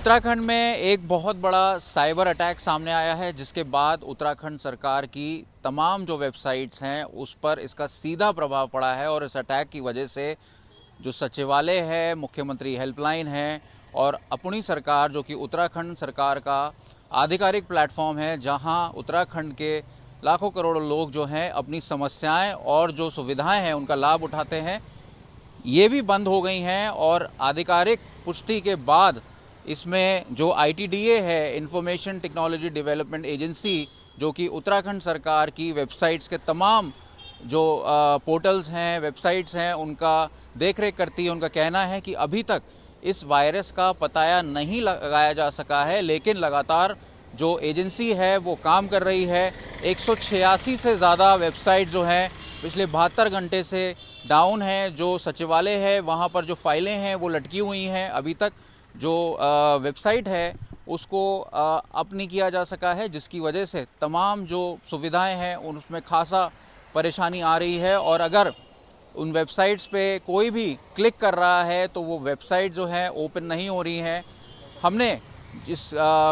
उत्तराखंड में एक बहुत बड़ा साइबर अटैक सामने आया है, जिसके बाद उत्तराखंड सरकार की तमाम जो वेबसाइट्स हैं उस पर इसका सीधा प्रभाव पड़ा है। और इस अटैक की वजह से जो सचिवालय है, मुख्यमंत्री हेल्पलाइन है और अपनी सरकार जो कि उत्तराखंड सरकार का आधिकारिक प्लेटफॉर्म है, जहां उत्तराखंड के लाखों करोड़ों लोग जो हैं अपनी समस्याएं और जो सुविधाएं हैं उनका लाभ उठाते हैं, ये भी बंद हो गई हैं। और आधिकारिक पुष्टि के बाद इसमें जो ITDA है, इंफॉर्मेशन टेक्नोलॉजी डेवलपमेंट एजेंसी, जो कि उत्तराखंड सरकार की वेबसाइट्स के तमाम जो पोर्टल्स हैं, वेबसाइट्स हैं, उनका देखरेख करती है, उनका कहना है कि अभी तक इस वायरस का पताया नहीं लगाया जा सका है। लेकिन लगातार जो एजेंसी है वो काम कर रही है। 186 से ज़्यादा वेबसाइट जो हैं पिछले 72 घंटे से डाउन है। जो सचिवालय है वहाँ पर जो फाइलें हैं वो लटकी हुई हैं। अभी तक जो वेबसाइट है उसको अप नहीं किया जा सका है, जिसकी वजह से तमाम जो सुविधाएं हैं उनमें खासा परेशानी आ रही है। और अगर उन वेबसाइट्स पे कोई भी क्लिक कर रहा है तो वो वेबसाइट जो है ओपन नहीं हो रही है। हमने इस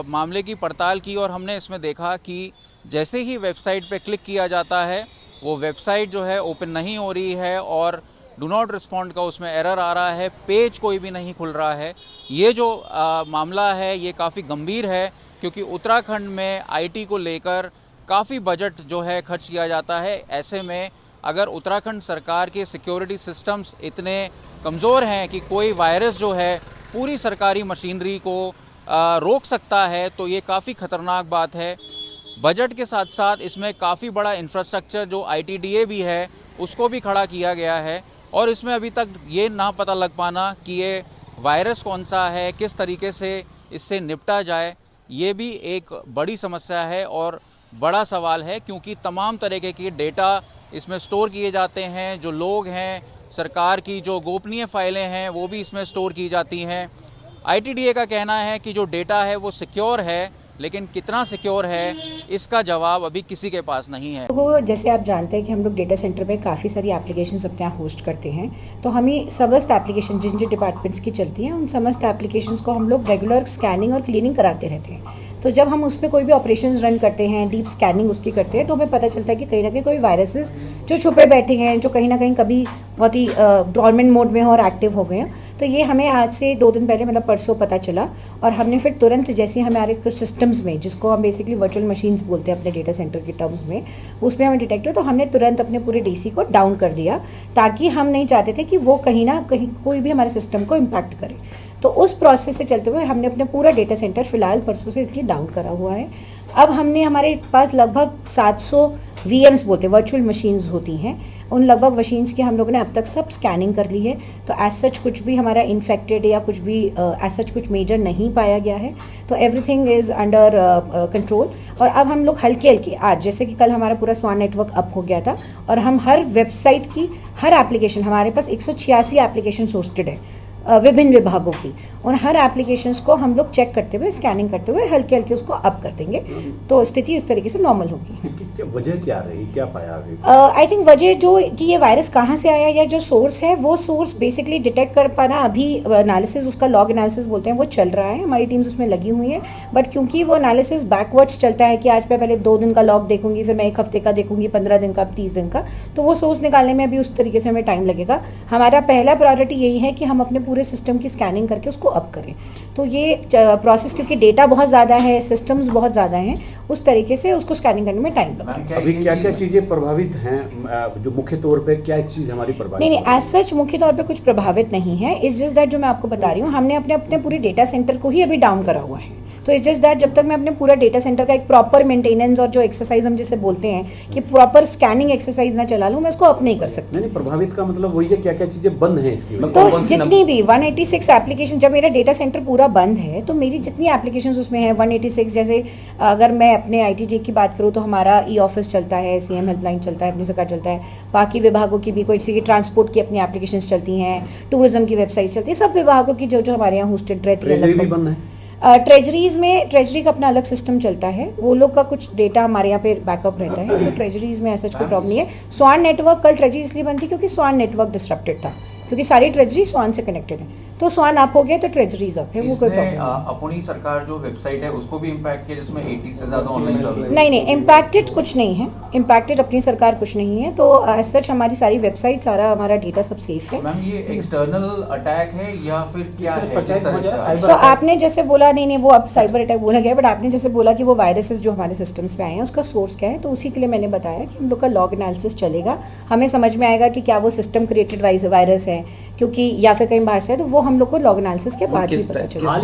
मामले की पड़ताल की और हमने इसमें देखा कि जैसे ही वेबसाइट पे क्लिक किया जाता है वो वेबसाइट जो है ओपन नहीं हो रही है और डू नॉट रिस्पॉन्ड का उसमें एरर आ रहा है, पेज कोई भी नहीं खुल रहा है। ये जो मामला है ये काफ़ी गंभीर है, क्योंकि उत्तराखंड में IT को लेकर काफ़ी बजट जो है खर्च किया जाता है। ऐसे में अगर उत्तराखंड सरकार के सिक्योरिटी सिस्टम्स इतने कमज़ोर हैं कि कोई वायरस जो है पूरी सरकारी मशीनरी को रोक सकता है, तो ये काफ़ी ख़तरनाक बात है। बजट के साथ साथ इसमें काफ़ी बड़ा इंफ्रास्ट्रक्चर जो ITDA भी है उसको भी खड़ा किया गया है। और इसमें अभी तक ये ना पता लग पाना कि ये वायरस कौन सा है, किस तरीके से इससे निपटा जाए, ये भी एक बड़ी समस्या है और बड़ा सवाल है। क्योंकि तमाम तरीके की डेटा इसमें स्टोर किए जाते हैं। जो लोग हैं, सरकार की जो गोपनीय फाइलें हैं वो भी इसमें स्टोर की जाती हैं। ITDA का कहना है कि जो डेटा है वो सिक्योर है, लेकिन कितना सिक्योर है इसका जवाब अभी किसी के पास नहीं है। तो जैसे आप जानते हैं कि हम लोग डेटा सेंटर में काफ़ी सारी एप्लीकेशंस अपने यहाँ होस्ट करते हैं, तो हमें समस्त एप्लीकेशन जिन जिन डिपार्टमेंट्स की चलती हैं उन समस्त एप्लीकेशंस को हम लोग रेगुलर स्कैनिंग और क्लीनिंग कराते रहते हैं। तो जब हम उस पर कोई भी ऑपरेशंस रन करते हैं, डीप स्कैनिंग उसकी करते हैं, तो हमें पता चलता है कि कहीं ना कहीं कोई वायरसेस जो छुपे बैठे हैं, जो कहीं ना कहीं कभी बहुत ही डॉर्मेंट मोड में हो और एक्टिव हो गए हैं। तो ये हमें आज से 2 दिन पहले, मतलब परसों पता चला, और हमने फिर तुरंत जैसे हमारे कुछ सिस्टम्स में, जिसको हम बेसिकली वर्चुअल मशीन्स बोलते हैं अपने डेटा सेंटर के टर्म्स में, उसमें हमें डिटेक्ट हुआ, तो हमने तुरंत अपने पूरे DC को डाउन कर दिया, ताकि हम नहीं चाहते थे कि वो कहीं ना कहीं कोई भी हमारे सिस्टम को इम्पैक्ट करे। तो उस प्रोसेस से चलते हुए हमने अपने पूरा डेटा सेंटर फिलहाल परसों से इसलिए डाउन करा हुआ है। अब हमने, हमारे पास लगभग 700 VMs बोलते हैं, वर्चुअल मशीन्स होती हैं, उन लगभग मशीन्स की हम लोगों ने अब तक सब स्कैनिंग कर ली है। तो एज सच कुछ भी हमारा इन्फेक्टेड या कुछ भी एज सच कुछ मेजर नहीं पाया गया है। तो एवरीथिंग इज़ अंडर कंट्रोल। और अब हम लोग हल्के हल्के, आज जैसे कि कल हमारा पूरा स्वान नेटवर्क अप हो गया था, और हम हर वेबसाइट की हर एप्लीकेशन, हमारे पास 186 एप्लीकेशन होस्टेड है विभिन्न विभागों की, उन हर एप्लीकेशंस को हम लोग चेक करते हुए, स्कैनिंग करते हुए हल्के हल्के उसको अप कर देंगे, तो स्थिति इस तरीके से नॉर्मल होगी। वजह क्या रही, क्या पाया अभी? आई थिंक वजह जो कि ये वायरस कहाँ से आया या जो सोर्स है, वो सोर्स बेसिकली डिटेक्ट कर पाना, अभी एनालिसिस, उसका लॉग एनालिसिस बोलते हैं, वो चल रहा है, हमारी टीम्स उसमें लगी हुई है। बट क्योंकि वो एनालिसिस बैकवर्ड्स चलता है कि आज मैं पहले 2 दिन का लॉग देखूंगी, फिर मैं 1 हफ्ते का देखूंगी, 15 दिन का, 30 दिन का, तो वो सोर्स निकालने में अभी उस तरीके से हमें टाइम लगेगा। हमारा पहला प्रायोरिटी यही है कि हम अपने पूरे सिस्टम की स्कैनिंग करके उसको अप करें। तो ये प्रोसेस, क्योंकि डेटा बहुत ज़्यादा है, सिस्टम्स बहुत ज़्यादा हैं, उस तरीके से उसको स्कैनिंग करने में टाइम लगेगा। अभी क्या क्या चीजें प्रभावित हैं, जो मुख्य तौर पे क्या चीज हमारी प्रभावित? नहीं, एज सच मुख्य तौर पे कुछ प्रभावित नहीं है। इट्स जस्ट दैट, जो मैं आपको बता रही हूँ, हमने अपने अपने पूरे डेटा सेंटर को ही अभी डाउन करा हुआ है। तो इट्स जस्ट दैट, जब तक मैं अपने पूरा डेटा सेंटर का एक प्रॉपर मेंटेनेंस और जो एक्सरसाइज हम जिसे बोलते हैं कि प्रॉपर स्कैनिंग एक्सरसाइज ना चला लूँ, मैं उसको अप नहीं कर सकती। नहीं, प्रभावित का मतलब वही है, क्या क्या चीजें बंद हैं इसकी? तो जितनी भी 186 एप्लीकेशन, जब मेरा डेटा सेंटर पूरा बंद है तो मेरी जितनी एप्लीकेशंस उसमें है 186, जैसे अगर मैं अपने ITDA की बात करूँ तो हमारा E-ऑफिस चलता है, CM हेल्पलाइन चलता है, अपनी सरकार चलता है, बाकी विभागों की भी कोई सी ट्रांसपोर्ट की अपनी एप्लीकेशंस चलती हैं, टूरिज्म की वेबसाइट चलती है, सब विभागों की जो जो हमारे यहाँ होस्टेड रहती है। ट्रेजरीज में, ट्रेजरी का अपना अलग सिस्टम चलता है, वो लोग का कुछ डेटा हमारे यहाँ पे बैकअप रहता है, तो ट्रेजरीज में ऐसा कोई प्रॉब्लम नहीं है। स्वान नेटवर्क, कल ट्रेजरी इसलिए बंद थी क्योंकि स्वान नेटवर्क डिसरप्टेड था, क्योंकि सारी ट्रेजरी स्वान से कनेक्टेड है। तो स्वान अप हो गया तो ट्रेजरीज अप है, वो कोई इसने प्रॉब्लम अपनी सरकार जो वेबसाइट है उसको भी इम्पैक्ट किया जिसमें 80 से ज्यादा ऑनलाइन चल रही है। नहीं इम्पैक्टेड कुछ नहीं है, इम्पैक्टेड अपनी सरकार कुछ नहीं है। तो एज सच हमारी सारी वेबसाइट, सारा हमारा डेटा सब सेफ है। मैम ये एक्सटर्नल अटैक है या फिर क्या है? किस तरह से आया? सो आपने जैसे बोला, नहीं वो अब साइबर अटैक बोला गया, बट आपने जैसे बोला कि वो वायरसेस जो हमारे सिस्टम्स पे आए हैं उसका सोर्स क्या है, तो उसी के लिए मैंने बताया कि हम लोग का लॉग एनालिसिस चलेगा, हमें समझ में आएगा कि क्या वो सिस्टम क्रिएटेड वायरस है क्योंकि या फिर कहीं बाहर से है, तो वो हम लोग को लॉग एनालिसिस के बाद ही पता चलेगा।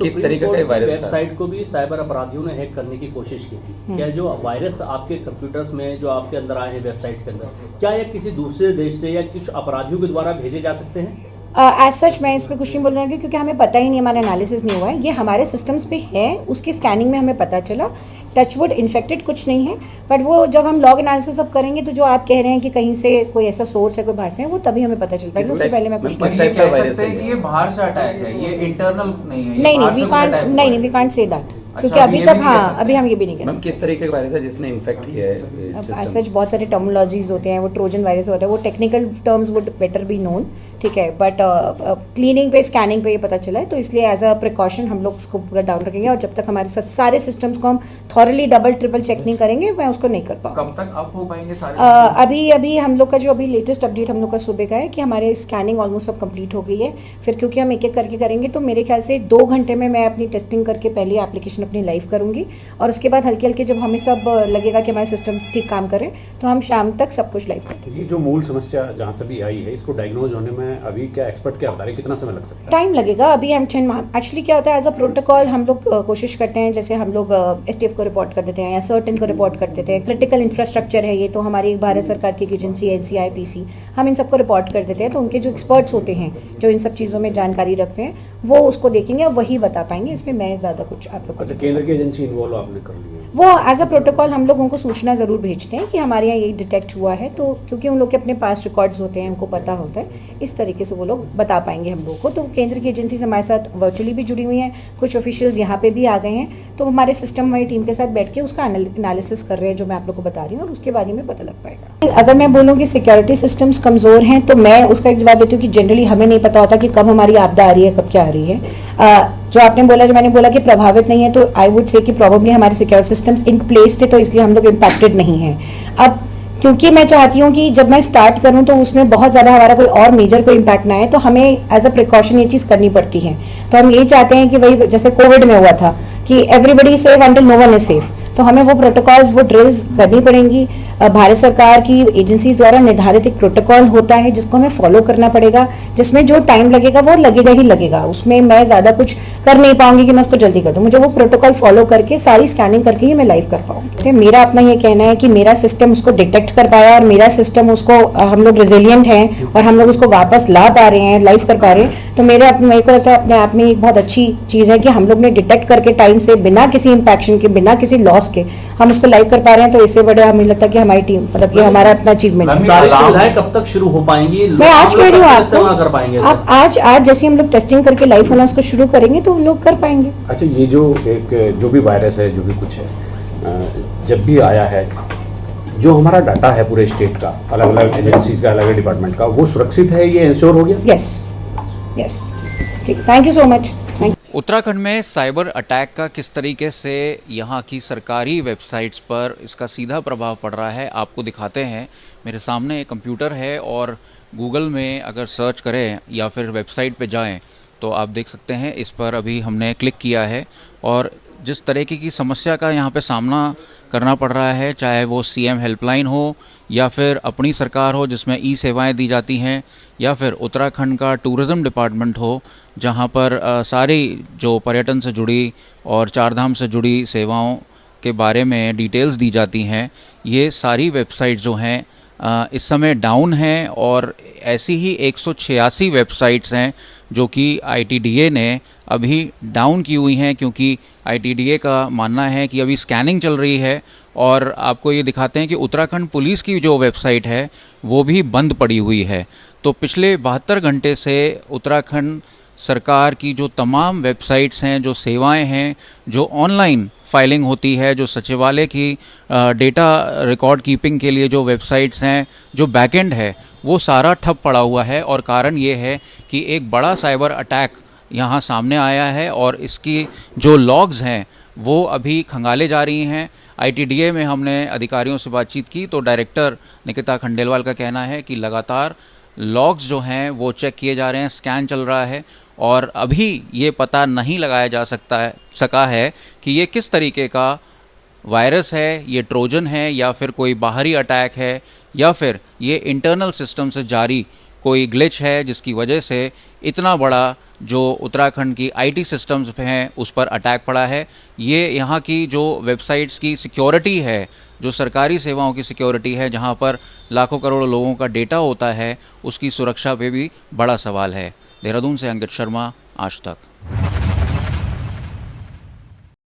किस तरीके का वायरस वेबसाइट को भी साइबर अपराधियों ने हैक करने की कोशिश की थी। क्या जो वायरस आपके कंप्यूटर्स में जो आपके अंदर आए हैं वेबसाइट्स के अंदर, क्या ये किसी दूसरे देश से या कुछ अपराधियों के द्वारा भेजे जा सकते हैं? एज सच मैं इस पर कुछ नहीं बोल रहा हूँ क्योंकि हमें पता ही नहीं, हमारा एनालिसिस नहीं हुआ है, ये हमारे सिस्टम्स पे है, उसकी स्कैनिंग में हमें पता चला। टचवुड इन्फेक्टेड कुछ नहीं है, बट वो जब हम लॉग एनालिसिस अब करेंगे तो जो आप कह रहे हैं कि कहीं से कोई ऐसा सोर्स है, कोई बाहर से है, वो तभी हमें पता चल पाएगा, उससे पहले मैं कुछ पर ये कह सकते हैं कि ये बाहर से अटैक है, ये इंटरनल नहीं है, नहीं वी कांट से दैट, क्योंकि अभी तक अभी हम ये भी नहीं कह सकते। किस तरीके का वायरस है जिसने इन्फेक्ट किया है? सच बहुत सारे टर्मिनोलॉजीज होते हैं, वो ट्रोजन वायरस होता है, वो technical terms would better be known, ठीक है, बट क्लीनिंग पे स्कैनिंग पे ये पता चला है, तो इसलिए एज अ प्रिकॉशन हम लोग उसको पूरा डाउन रखेंगे और जब तक हमारे सारे सिस्टम्स को हम थॉरली डबल ट्रिपल चेक नहीं करेंगे मैं उसको नहीं कर पाऊंगा। कब तक अप हो पाएंगे सारे? अभी हम लोग का जो अभी लेटेस्ट अपडेट हम लोग का सुबह का है कि हमारे स्कैनिंग ऑलमोस्ट सब कंप्लीट हो गई है, फिर क्योंकि हम एक एक करके करेंगे तो मेरे ख्याल से 2 घंटे में मैं अपनी टेस्टिंग करके पहले एप्लीकेशन अपनी लाइव करूंगी और उसके बाद हल्के हल्के जब हमें सब लगेगा कि हमारे सिस्टम्स ठीक काम करें तो हम शाम तक सब कुछ लाइव कर देंगे। ये जो मूल समस्या जहाँ से भी आई है, इसको डायग्नोज होने में अभी क्या एक्सपर्ट क्या बता रहे हैं, कितना समय लग सकता है? टाइम लगेगा। अभी हम एक्चुअली क्या होता है, एज अ प्रोटोकॉल हम लोग कोशिश करते हैं, जैसे हम लोग STF को रिपोर्ट कर देते हैं या सर्टन को रिपोर्ट कर देते हैं, क्रिटिकल इंफ्रास्ट्रक्चर है ये, तो हमारी भारत सरकार की एजेंसी है NCIPC, हम इन सबको रिपोर्ट कर देते हैं, तो उनके जो एक्सपर्ट्स होते हैं जो इन सब चीज़ों में जानकारी रखते हैं वो उसको देखेंगे और वही बता पाएंगे, इसमें मैं ज़्यादा कुछ आप लोग को। अच्छा, केंद्र की एजेंसी इन्वॉल्व आपने कर ली है? वो एज अ प्रोटोकॉल हम लोग उनको सूचना ज़रूर भेजते हैं कि हमारे यहाँ ये डिटेक्ट हुआ है, तो क्योंकि उन लोग के अपने पास रिकॉर्ड्स होते हैं, उनको पता होता है, इस तरीके से वो लोग बता पाएंगे हम लोग को। तो केंद्र की एजेंसी हमारे साथ वर्चुअली भी जुड़ी हुई हैं, कुछ ऑफिशियल्स यहाँ पे भी आ गए हैं, तो हमारे सिस्टम हमारी टीम के साथ बैठ के उसका एनालिसिस कर रहे हैं जो मैं आप लोग को बता रही हूँ, और उसके बारे में पता लग पाएगा। अगर मैं बोलूँ कि सिक्योरिटी सिस्टम्स कमज़ोर हैं तो मैं उसका एक जवाब देती हूँ कि जनरली हमें नहीं पता होता कि कब हमारी आपदा आ रही है, कब क्या आ रही है। जो आपने बोला, जो मैंने बोला कि प्रभावित नहीं है, तो आई वुड से कि प्रोबेबली हमारे सिक्योरिटी सिस्टम्स इन प्लेस थे तो इसलिए हम लोग इम्पैक्टेड नहीं हैं। अब क्योंकि मैं चाहती हूँ कि जब मैं स्टार्ट करूँ तो उसमें बहुत ज़्यादा हमारा कोई और मेजर कोई इम्पैक्ट ना आए, तो हमें एज अ प्रिकॉशन ये चीज़ करनी पड़ती है। तो हम ये चाहते हैं कि वही जैसे कोविड में हुआ था कि everybody safe until no one is safe, तो हमें वो प्रोटोकॉल्स, वो ड्रिल्स करनी पड़ेंगी। भारत सरकार की एजेंसीज द्वारा निर्धारित एक प्रोटोकॉल होता है जिसको हमें फॉलो करना पड़ेगा, जिसमें जो टाइम लगेगा वो लगेगा ही लगेगा, उसमें मैं ज़्यादा कुछ कर नहीं पाऊंगी कि मैं उसको जल्दी कर दूं, मुझे वो प्रोटोकॉल फॉलो करके सारी स्कैनिंग करके ही मैं लाइव कर पाऊंगी। मेरा अपना ये कहना है कि मेरा सिस्टम उसको डिटेक्ट कर पाया और मेरा सिस्टम उसको, हम लोग रेजिलियंट हैं और हम लोग उसको वापस ला पा रहे हैं, लाइव कर पा रहे हैं, तो मेरे को लगता है अपने आप में एक बहुत अच्छी चीज़ है कि हम लोग ने डिटेक्ट करके टाइम से, बिना किसी इम्पैक्शन के, बिना किसी लॉस के हम उसको लाइव कर पा रहे हैं, तो इससे बड़े हमें लगता है कि हमारी टीम, मतलब कि हमारा अपना अचीवमेंट है। सारी सुविधाएं कब तक शुरू हो पाएंगी? मैं आज कह रही हूँ इस्तेमाल कर पाएंगे आप आज जैसे हम लोग टेस्टिंग करके लाइव होना उसको शुरू करेंगे तो लोग कर पाएंगे। अच्छा, ये जो भी वायरस है, जो भी कुछ है, जब भी आया है, जो हमारा डाटा है पूरे स्टेट का, अलग अलग एजेंसीज का, अलग अलग डिपार्टमेंट का, वो सुरक्षित है, ये इंश्योर हो गया? यस ठीक, thank you so much. Uttarakhand में साइबर अटैक का किस तरीके से यहाँ की सरकारी वेबसाइट्स पर इसका सीधा प्रभाव पड़ रहा है आपको दिखाते हैं। मेरे सामने एक कंप्यूटर है और गूगल में अगर सर्च करें या फिर वेबसाइट पे जाएं तो आप देख सकते हैं, इस पर अभी हमने क्लिक किया है और जिस तरीके की समस्या का यहाँ पे सामना करना पड़ रहा है, चाहे वो CM हेल्पलाइन हो या फिर अपनी सरकार हो जिसमें सेवाएं दी जाती हैं, या फिर उत्तराखंड का टूरिज़्म डिपार्टमेंट हो जहाँ पर सारी जो पर्यटन से जुड़ी और चारधाम से जुड़ी सेवाओं के बारे में डिटेल्स दी जाती हैं, ये सारी वेबसाइट जो हैं इस समय डाउन हैं और ऐसी ही 186 वेबसाइट्स हैं जो कि ITDA ने अभी डाउन की हुई हैं, क्योंकि ITDA का मानना है कि अभी स्कैनिंग चल रही है। और आपको ये दिखाते हैं कि उत्तराखंड पुलिस की जो वेबसाइट है वो भी बंद पड़ी हुई है। तो पिछले 72 घंटे से उत्तराखंड सरकार की जो तमाम वेबसाइट्स हैं, जो सेवाएं हैं, जो ऑनलाइन फाइलिंग होती है, जो सचिवालय की डेटा रिकॉर्ड कीपिंग के लिए जो वेबसाइट्स हैं, जो बैकएंड है, वो सारा ठप पड़ा हुआ है। और कारण ये है कि एक बड़ा साइबर अटैक यहाँ सामने आया है और इसकी जो लॉग्स हैं वो अभी खंगाले जा रही हैं। ITDA में हमने अधिकारियों से बातचीत की तो डायरेक्टर निकिता खंडेलवाल का कहना है कि लगातार लॉग्स जो हैं वो चेक किए जा रहे हैं, स्कैन चल रहा है और अभी ये पता नहीं लगाया जा सका है कि ये किस तरीके का वायरस है, ये ट्रोजन है या फिर कोई बाहरी अटैक है या फिर ये इंटरनल सिस्टम से जारी कोई ग्लिच है जिसकी वजह से इतना बड़ा जो उत्तराखंड की IT सिस्टम्स हैं उस पर अटैक पड़ा है। ये यहाँ की जो वेबसाइट्स की सिक्योरिटी है, जो सरकारी सेवाओं की सिक्योरिटी है, जहाँ पर लाखों करोड़ों लोगों का डेटा होता है, उसकी सुरक्षा पे भी बड़ा सवाल है। देहरादून से अंकित शर्मा, आज तक।